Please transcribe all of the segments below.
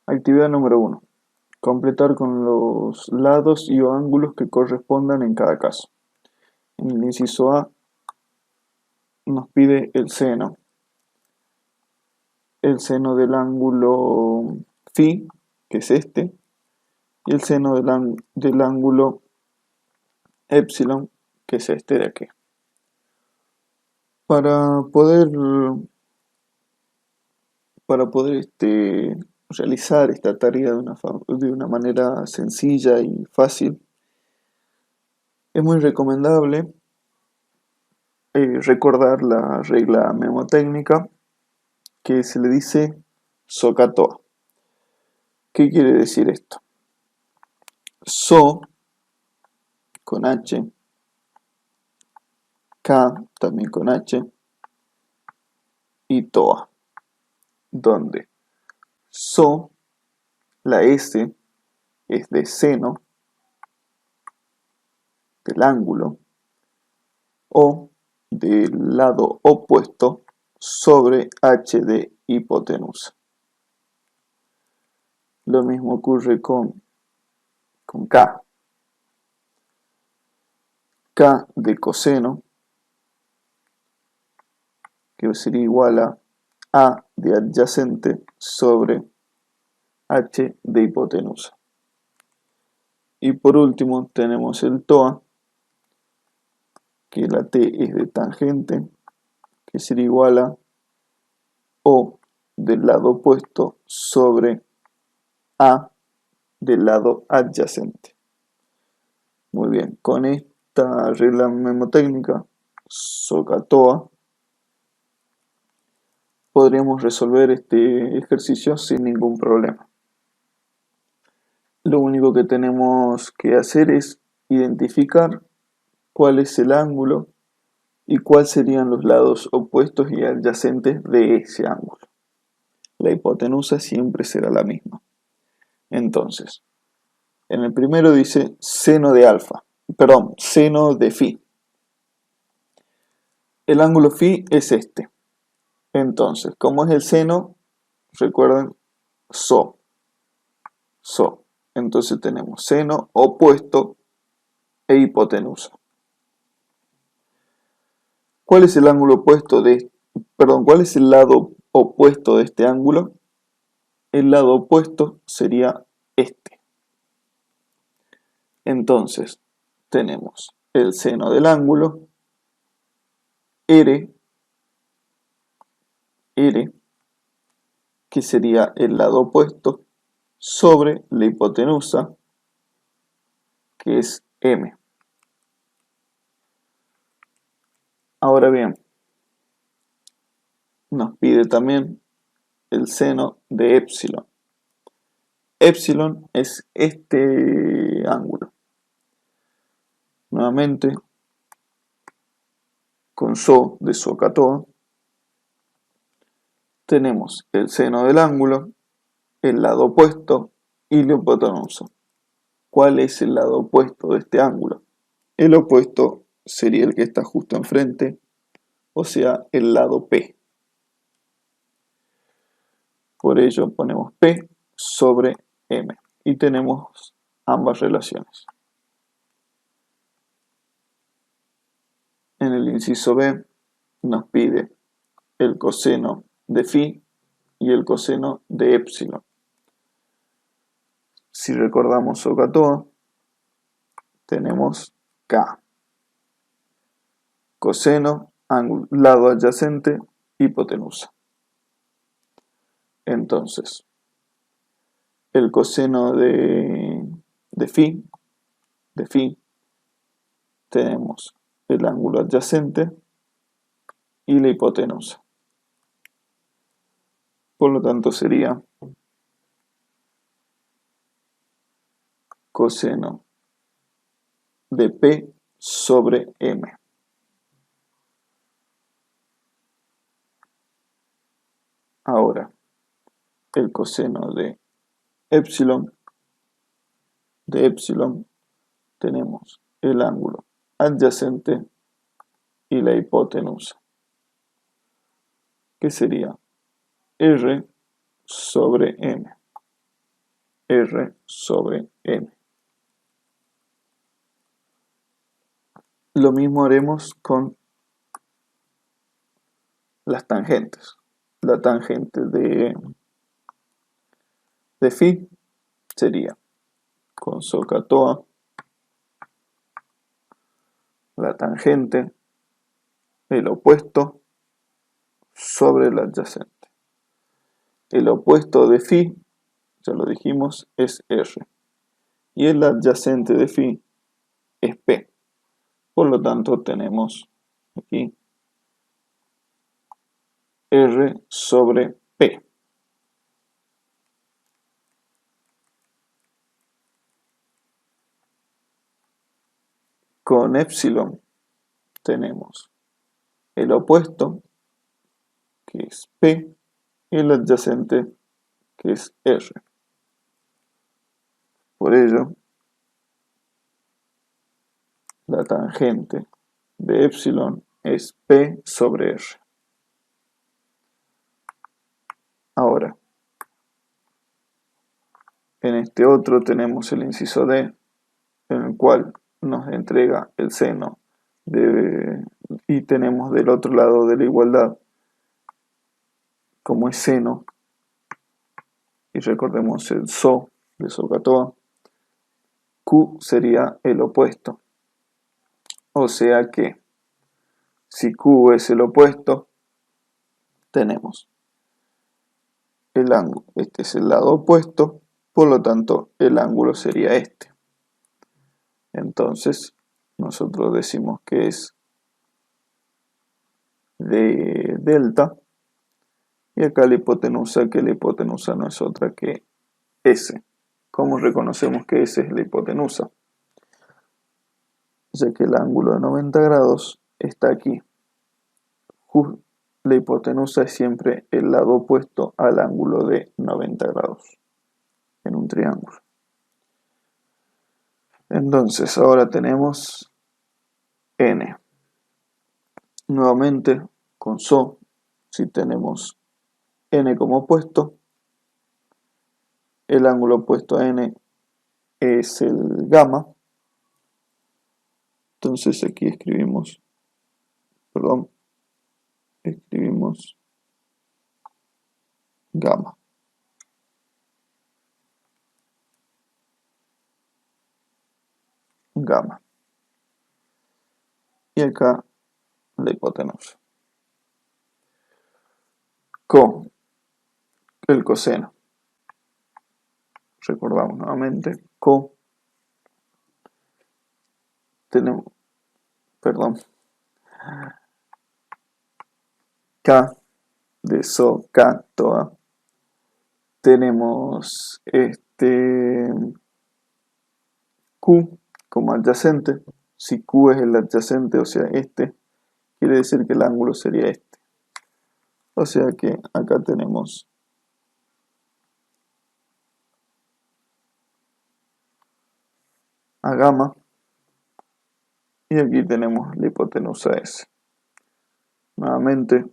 Actividad número 1. Completar con los lados y o ángulos que correspondan en cada caso. En el inciso A nos pide el seno del ángulo phi, que es este, y el seno del ángulo epsilon, que es este de aquí. Para poder, realizar esta tarea de una manera sencilla y fácil, es muy recomendable recordar la regla mnemotécnica que se le dice SOHCAHTOA. ¿Qué quiere decir esto? So con H, K también con H y TOA, donde So, la S es de seno del ángulo o del lado opuesto sobre H de hipotenusa. Lo mismo ocurre con K. K de coseno, que sería igual a de adyacente sobre H de hipotenusa. Y por último tenemos el TOA, que la T es de tangente, que sería igual a O del lado opuesto sobre A del lado adyacente. Muy bien, con esta regla mnemotécnica, SOHCAHTOA, podríamos resolver este ejercicio sin ningún problema. Lo único que tenemos que hacer es identificar cuál es el ángulo y cuáles serían los lados opuestos y adyacentes de ese ángulo. La hipotenusa siempre será la misma. Entonces, en el primero dice seno de alfa, perdón, seno de phi. El ángulo phi es este. Entonces, como es el seno, recuerden, so. Entonces tenemos seno opuesto e hipotenusa. ¿Cuál es el ángulo opuesto cuál es el lado opuesto de este ángulo? El lado opuesto sería este. Entonces, tenemos el seno del ángulo, R, que sería el lado opuesto, sobre la hipotenusa, que es M. Ahora bien, nos pide también el seno de epsilon. Epsilon es este ángulo. Nuevamente, con SO de SOHCAHTOA, tenemos el seno del ángulo, el lado opuesto y la hipotenusa. ¿Cuál es el lado opuesto de este ángulo? El opuesto sería el que está justo enfrente, o sea, el lado P. Por ello ponemos P sobre M y tenemos ambas relaciones. En el inciso B nos pide el coseno de phi y el coseno de epsilon. Si recordamos SOHCAHTOA, tenemos K. Coseno, lado adyacente, hipotenusa. Entonces, el coseno de phi, tenemos el ángulo adyacente y la hipotenusa. Por lo tanto sería coseno de P sobre M. Ahora, el coseno de epsilon, tenemos el ángulo adyacente y la hipotenusa, que sería R sobre M. R sobre N. Lo mismo haremos con las tangentes. La tangente de phi sería con SOHCAHTOA la tangente, el opuesto sobre el adyacente. El opuesto de phi, ya lo dijimos, es R. Y el adyacente de phi es P. Por lo tanto, tenemos aquí R sobre P. Con epsilon tenemos el opuesto, que es P, y el adyacente, que es R. Por ello, la tangente de epsilon es P sobre R. Ahora, en este otro tenemos el inciso D, en el cual nos entrega el seno y tenemos del otro lado de la igualdad, como es seno, y recordemos el SO de SOHCAHTOA, Q sería el opuesto. O sea que si Q es el opuesto, tenemos el ángulo. Este es el lado opuesto, por lo tanto el ángulo sería este. Entonces nosotros decimos que es de delta, y acá la hipotenusa, que la hipotenusa no es otra que S. ¿Cómo reconocemos que S es la hipotenusa? Ya que el ángulo de 90 grados está aquí. La hipotenusa es siempre el lado opuesto al ángulo de 90 grados en un triángulo. Entonces ahora tenemos N. Nuevamente con SO, si tenemos N como opuesto, el ángulo opuesto a N es el gamma. Entonces aquí escribimos gamma. Gamma. Y acá la hipotenusa. Con el coseno. Recordamos nuevamente, tenemos, K de SOHCAHTOA, tenemos Q como adyacente. Si Q es el adyacente, o sea este, quiere decir que el ángulo sería este. O sea que acá tenemos a gamma, y aquí tenemos la hipotenusa S. Nuevamente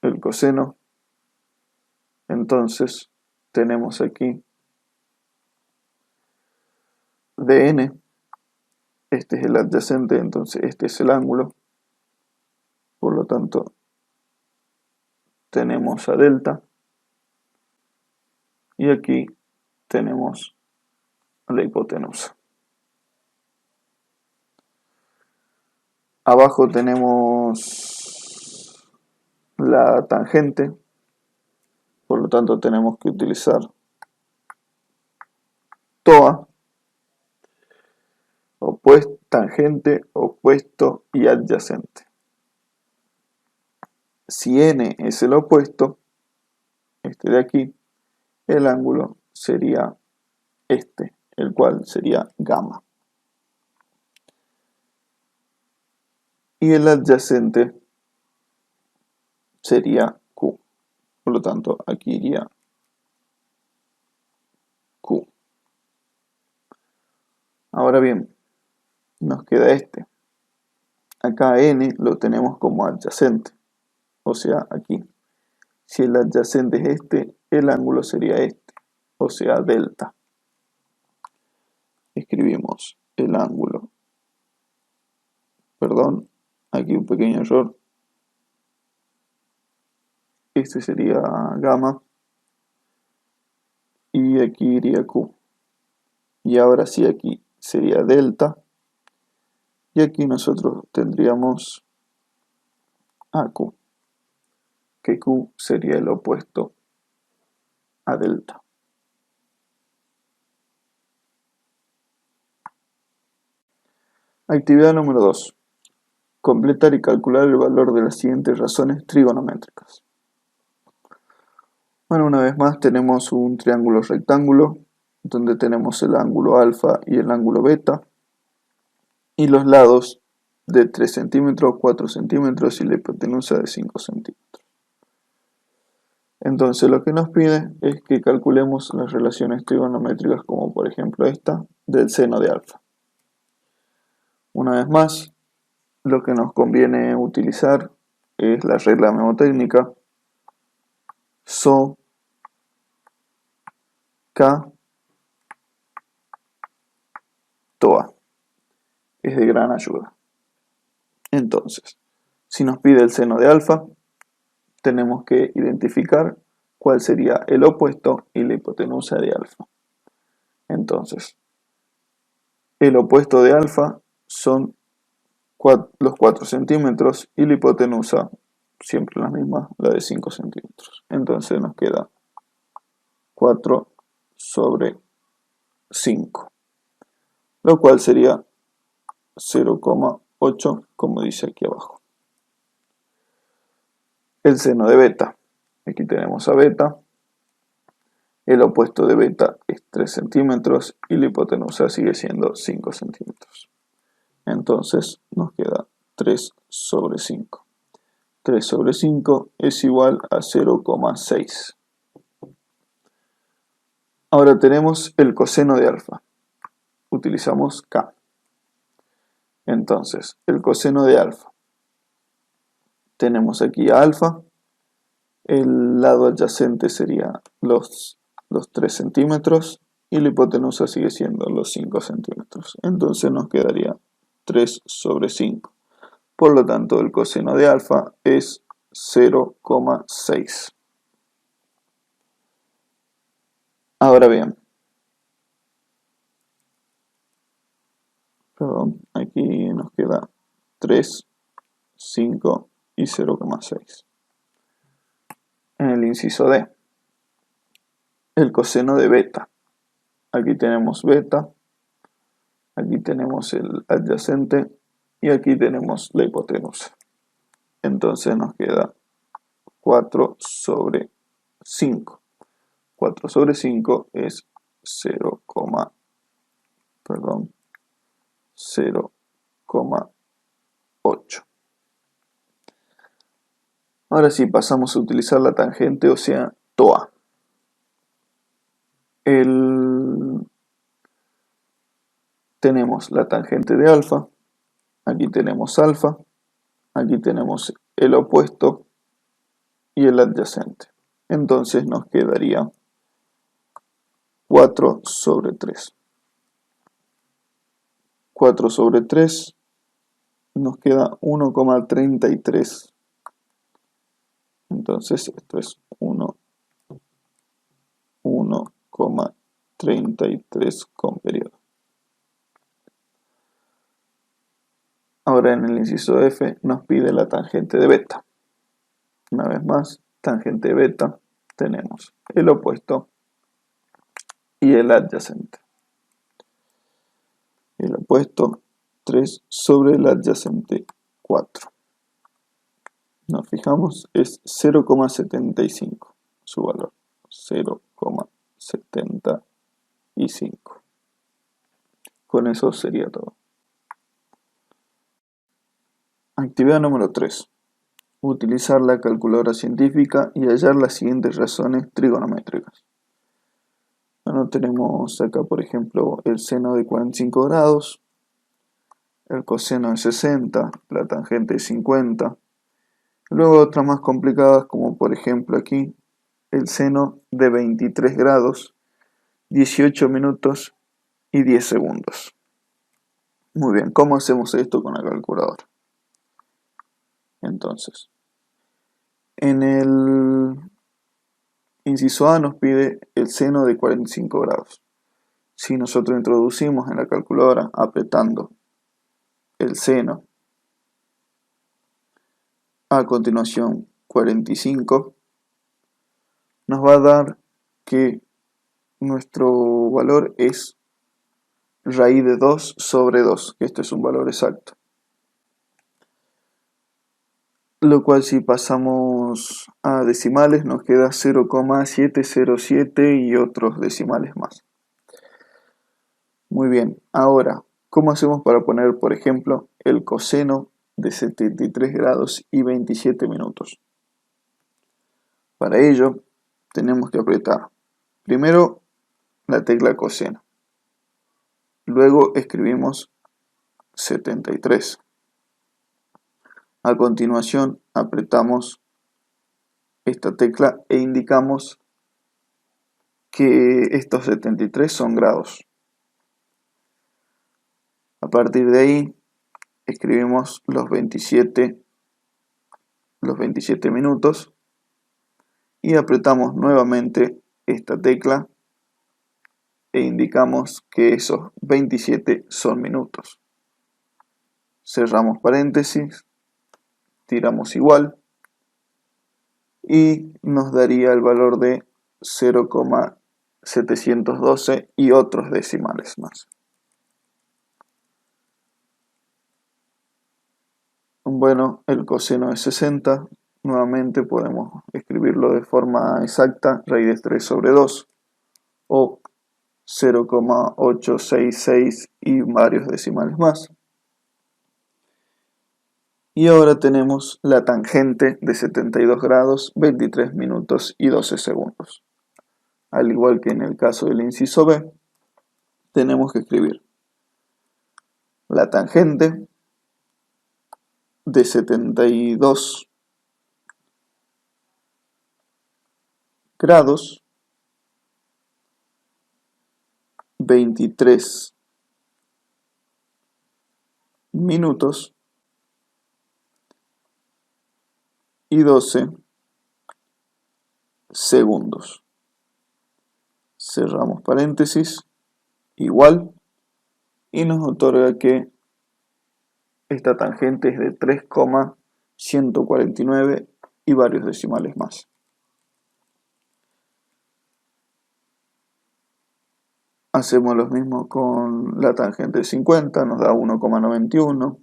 el coseno. Entonces tenemos aquí de N, este es el adyacente, entonces este es el ángulo. Por lo tanto, tenemos a delta, y aquí tenemos la hipotenusa. Abajo tenemos la tangente, por lo tanto tenemos que utilizar TOA, tangente, opuesto y adyacente. Si N es el opuesto, este de aquí, el ángulo sería este, el cual sería gamma. Y el adyacente sería Q. Por lo tanto, aquí iría Q. Ahora bien, nos queda este. Acá N lo tenemos como adyacente, o sea, aquí. Si el adyacente es este, el ángulo sería este. o sea, delta. Escribimos el ángulo. Perdón, aquí un pequeño error. Este sería gamma. Y aquí iría Q. Y ahora sí, aquí sería delta. Y aquí nosotros tendríamos AQ, que Q sería el opuesto a delta. Actividad número 2. Completar y calcular el valor de las siguientes razones trigonométricas. Bueno, una vez más tenemos un triángulo rectángulo, donde tenemos el ángulo alfa y el ángulo beta, y los lados de 3 centímetros, 4 centímetros y la hipotenusa de 5 centímetros. Entonces lo que nos pide es que calculemos las relaciones trigonométricas, como por ejemplo esta, del seno de alfa. Una vez más, lo que nos conviene utilizar es la regla mnemotécnica SO, K, TOA. Es de gran ayuda. Entonces, si nos pide el seno de alfa, tenemos que identificar cuál sería el opuesto y la hipotenusa de alfa. Entonces, el opuesto de alfa son los 4 centímetros y la hipotenusa, siempre la misma, la de 5 centímetros. Entonces nos queda 4 sobre 5, lo cual sería 0,8, como dice aquí abajo. El seno de beta. Aquí tenemos a beta. El opuesto de beta es 3 centímetros y la hipotenusa sigue siendo 5 centímetros. Entonces nos queda 3 sobre 5. 3 sobre 5 es igual a 0,6. Ahora tenemos el coseno de alfa. Utilizamos K. Entonces, el coseno de alfa. Tenemos aquí a alfa. El lado adyacente sería los 3 centímetros y la hipotenusa sigue siendo los 5 centímetros. Entonces nos quedaría 3 sobre 5. Por lo tanto, el coseno de alfa es 0,6. Ahora bien, aquí nos queda 3, 5 y 0,6. En el inciso D, el coseno de beta. Aquí tenemos beta, aquí tenemos el adyacente y aquí tenemos la hipotenusa. Entonces nos queda 4 sobre 5. 4 sobre 5 es 0,8. Ahora sí pasamos a utilizar la tangente, o sea, TOA. Tenemos la tangente de alfa, aquí tenemos alfa, aquí tenemos el opuesto y el adyacente. Entonces nos quedaría 4 sobre 3. 4 sobre 3 nos queda 1,33. Entonces esto es 1,33 con periodo. Ahora en el inciso F nos pide la tangente de beta. Una vez más, tangente de beta, tenemos el opuesto y el adyacente. El opuesto 3 sobre el adyacente 4. Nos fijamos, es 0,75 su valor. 0,75. Con eso sería todo. Actividad número 3. Utilizar la calculadora científica y hallar las siguientes razones trigonométricas. Bueno, tenemos acá por ejemplo el seno de 45 grados, el coseno de 60, la tangente de 50. Luego otras más complicadas como por ejemplo aquí el seno de 23 grados 18 minutos y 10 segundos. Muy bien, ¿cómo hacemos esto con la calculadora? Entonces, en el inciso A nos pide el seno de 45 grados. Si nosotros introducimos en la calculadora apretando el seno, a continuación 45, nos va a dar que nuestro valor es raíz de 2 sobre 2, que esto es un valor exacto. Lo cual si pasamos a decimales nos queda 0,707 y otros decimales más. Muy bien, ahora, ¿cómo hacemos para poner, por ejemplo, el coseno de 73 grados y 27 minutos? Para ello, tenemos que apretar primero la tecla coseno. Luego escribimos 73. A continuación, apretamos esta tecla e indicamos que estos 73 son grados. A partir de ahí, escribimos los 27 minutos y apretamos nuevamente esta tecla e indicamos que esos 27 son minutos. Cerramos paréntesis, tiramos igual y nos daría el valor de 0,712 y otros decimales más. Bueno, el coseno de 60, nuevamente podemos escribirlo de forma exacta, raíz de 3 sobre 2 o 0,866 y varios decimales más. Y ahora tenemos la tangente de 72 grados, 23 minutos y 12 segundos. Al igual que en el caso del inciso B, tenemos que escribir la tangente de 72 grados, 23 minutos y 12 segundos. Cerramos paréntesis, igual, y nos otorga que esta tangente es de 3,149 y varios decimales más. Hacemos lo mismo con la tangente de 50, nos da 1,91.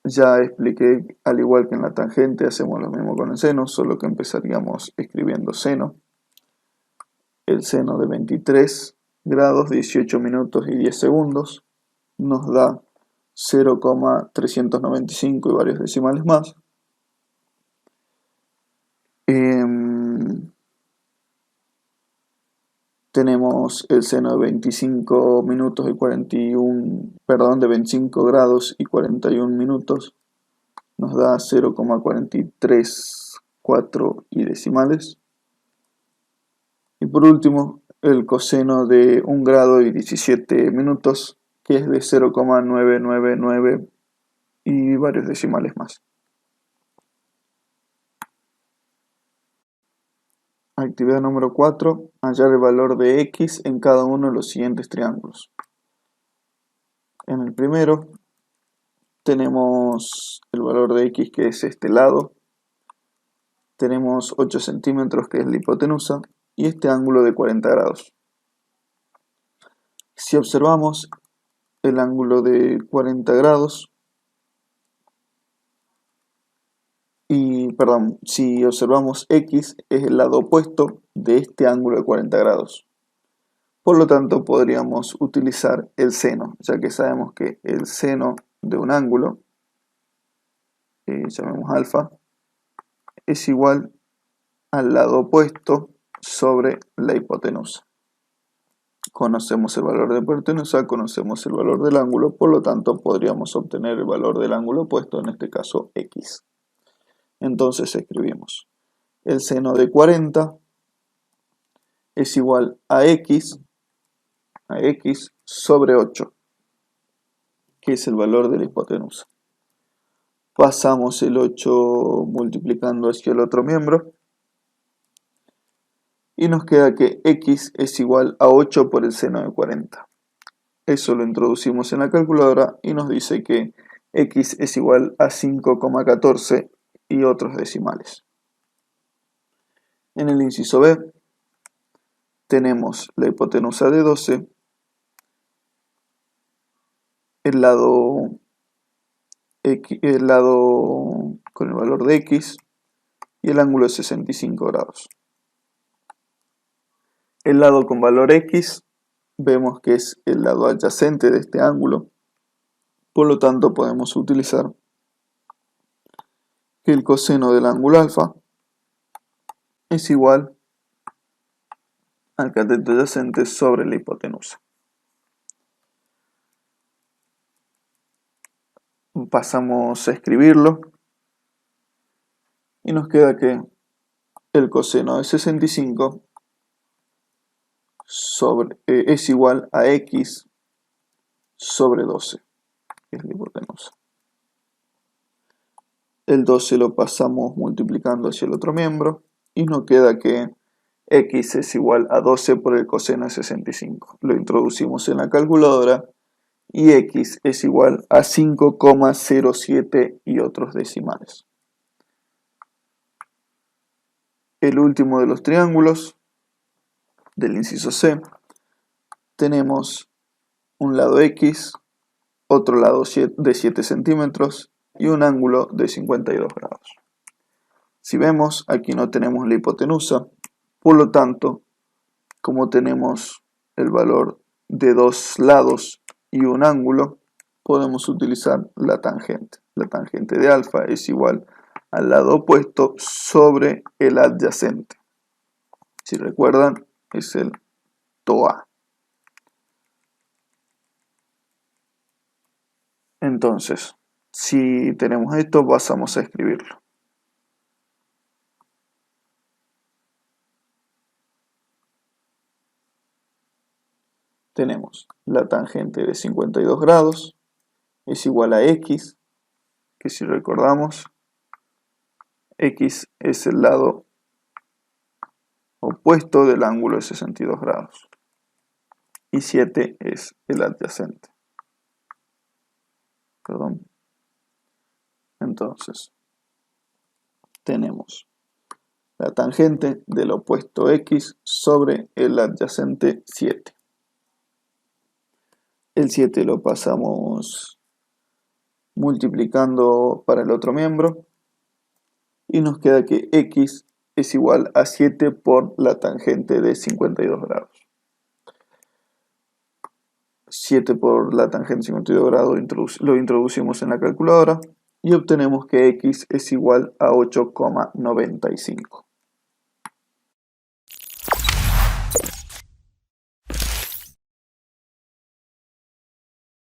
Ya expliqué, al igual que en la tangente, hacemos lo mismo con el seno, solo que empezaríamos escribiendo seno. El seno de 23 grados, 18 minutos y 10 segundos nos da 0,395 y varios decimales más. Tenemos el seno de 25 minutos y 41, perdón, de 25 grados y 41 minutos. Nos da 0,434 y decimales. Y por último, el coseno de 1 grado y 17 minutos, que es de 0,999 y varios decimales más. Actividad número 4. Hallar el valor de x en cada uno de los siguientes triángulos. En el primero tenemos el valor de x, que es este lado. Tenemos 8 centímetros, que es la hipotenusa, y este ángulo de 40 grados. Si observamos el ángulo de 40 grados, si observamos x, es el lado opuesto de este ángulo de 40 grados. Por lo tanto, podríamos utilizar el seno, ya que sabemos que el seno de un ángulo, llamemos alfa, es igual al lado opuesto sobre la hipotenusa. Conocemos el valor de la hipotenusa, conocemos el valor del ángulo, por lo tanto podríamos obtener el valor del ángulo opuesto, en este caso x. Entonces escribimos el seno de 40 es igual a x sobre 8, que es el valor de la hipotenusa. Pasamos el 8 multiplicando hacia el otro miembro y nos queda que x es igual a 8 por el seno de 40. Eso lo introducimos en la calculadora y nos dice que x es igual a 5,14 y otros decimales. En el inciso B tenemos la hipotenusa de 12, el lado con el valor de x y el ángulo de 65 grados. El lado con valor x vemos que es el lado adyacente de este ángulo, por lo tanto podemos utilizar que el coseno del ángulo alfa es igual al cateto adyacente sobre la hipotenusa. Pasamos a escribirlo y nos queda que el coseno de 65 es igual a x sobre 12, que es la hipotenusa. El 12 lo pasamos multiplicando hacia el otro miembro y nos queda que x es igual a 12 por el coseno de 65. Lo introducimos en la calculadora y x es igual a 5,07 y otros decimales. El último de los triángulos del inciso C, tenemos un lado x, otro lado de 7 centímetros y un ángulo de 52 grados. Si vemos, aquí no tenemos la hipotenusa, por lo tanto, como tenemos el valor de dos lados y un ángulo, podemos utilizar la tangente. La tangente de alfa es igual al lado opuesto sobre el adyacente. Si recuerdan, es el TOA. Entonces, si tenemos esto, pasamos a escribirlo. Tenemos la tangente de 52 grados es igual a x, que si recordamos, x es el lado opuesto del ángulo de 62 grados. Y 7 es el adyacente. Perdón. Entonces, tenemos la tangente del opuesto x sobre el adyacente 7. El 7 lo pasamos multiplicando para el otro miembro y nos queda que x es igual a 7 por la tangente de 52 grados. 7 por la tangente de 52 grados lo introducimos en la calculadora y obtenemos que x es igual a 8,95.